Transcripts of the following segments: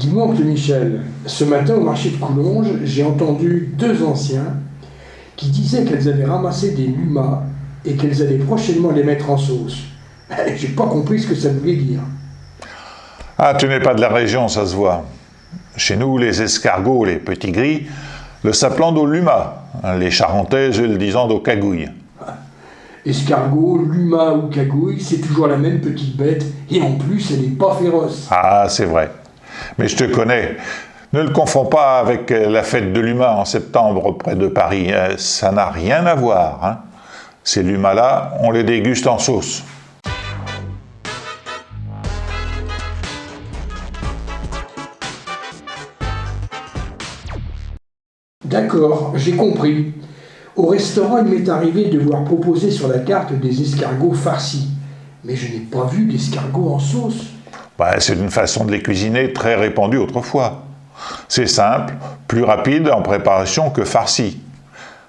Dis-moi, oncle Michel, ce matin au marché de Coulonges, j'ai entendu deux anciens qui disaient qu'elles avaient ramassé des lumas et qu'elles allaient prochainement les mettre en sauce. J'ai pas compris ce que ça voulait dire. Ah, tu n'es pas de la région, ça se voit. Chez nous, les escargots, les petits gris, le s'appelant au luma, les charentaises le disant au cagouille. Escargot, luma ou cagouille, c'est toujours la même petite bête, et en plus, elle n'est pas féroce. Ah, c'est vrai. Mais je te connais. Ne le confonds pas avec la fête de l'Uma en septembre près de Paris. Ça n'a rien à voir. Hein. Ces lumas-là, on les déguste en sauce. D'accord, j'ai compris. Au restaurant, il m'est arrivé de voir proposer sur la carte des escargots farcis. Mais je n'ai pas vu d'escargots en sauce. C'est une façon de les cuisiner très répandue autrefois. C'est simple, plus rapide en préparation que farci.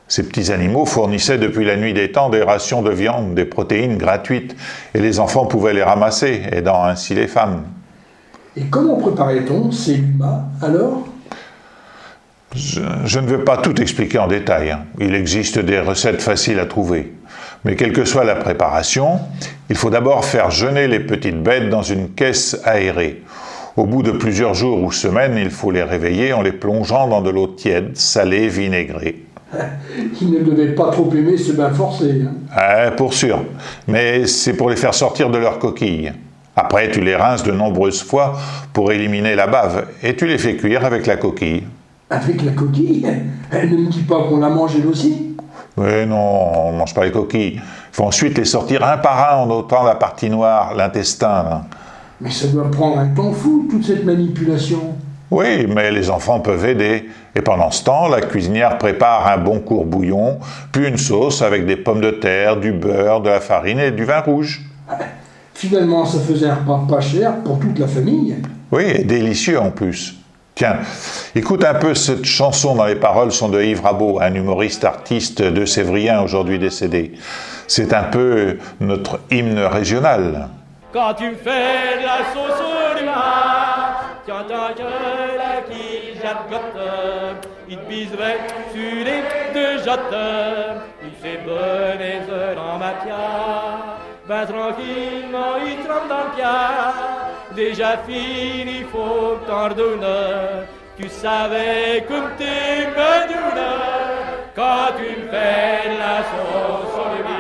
Ces petits animaux fournissaient depuis la nuit des temps des rations de viande, des protéines gratuites, et les enfants pouvaient les ramasser, aidant ainsi les femmes. Et comment préparait-on ces lumas alors ? Je ne veux pas tout expliquer en détail. Hein. Il existe des recettes faciles à trouver. Mais quelle que soit la préparation, il faut d'abord faire jeûner les petites bêtes dans une caisse aérée. Au bout de plusieurs jours ou semaines, il faut les réveiller en les plongeant dans de l'eau tiède, salée, vinaigrée. Ils ne devaient pas trop aimer ce bain forcé. Pour sûr. Mais c'est pour les faire sortir de leur coquille. Après, tu les rinces de nombreuses fois pour éliminer la bave et tu les fais cuire avec la coquille. Avec la coquille ? Elle ne me dit pas qu'on la mange elle aussi ? Mais non, on ne mange pas les coquilles. Il faut ensuite les sortir un par un en ôtant la partie noire, l'intestin. Là. Mais ça doit prendre un temps fou, toute cette manipulation. Oui, mais les enfants peuvent aider. Et pendant ce temps, la cuisinière prépare un bon court-bouillon, puis une sauce avec des pommes de terre, du beurre, de la farine et du vin rouge. Finalement, ça faisait un repas pas cher pour toute la famille. Oui, et délicieux en plus. Tiens, écoute un peu cette chanson dont les paroles sont de Yves Rabot, un humoriste artiste de Sévrien aujourd'hui décédé. C'est un peu notre hymne régional. Quand tu fais de la sauce au lima, tu entends que la qui jacote, il te biserait sur les deux jottes, il fait bonne les heures en matière, ben tranquillement il trempe dans le pied, déjà fini, il faut que t'en redonnes, tu savais comme t'es me donnes, quand tu me fais de la sauce au lima.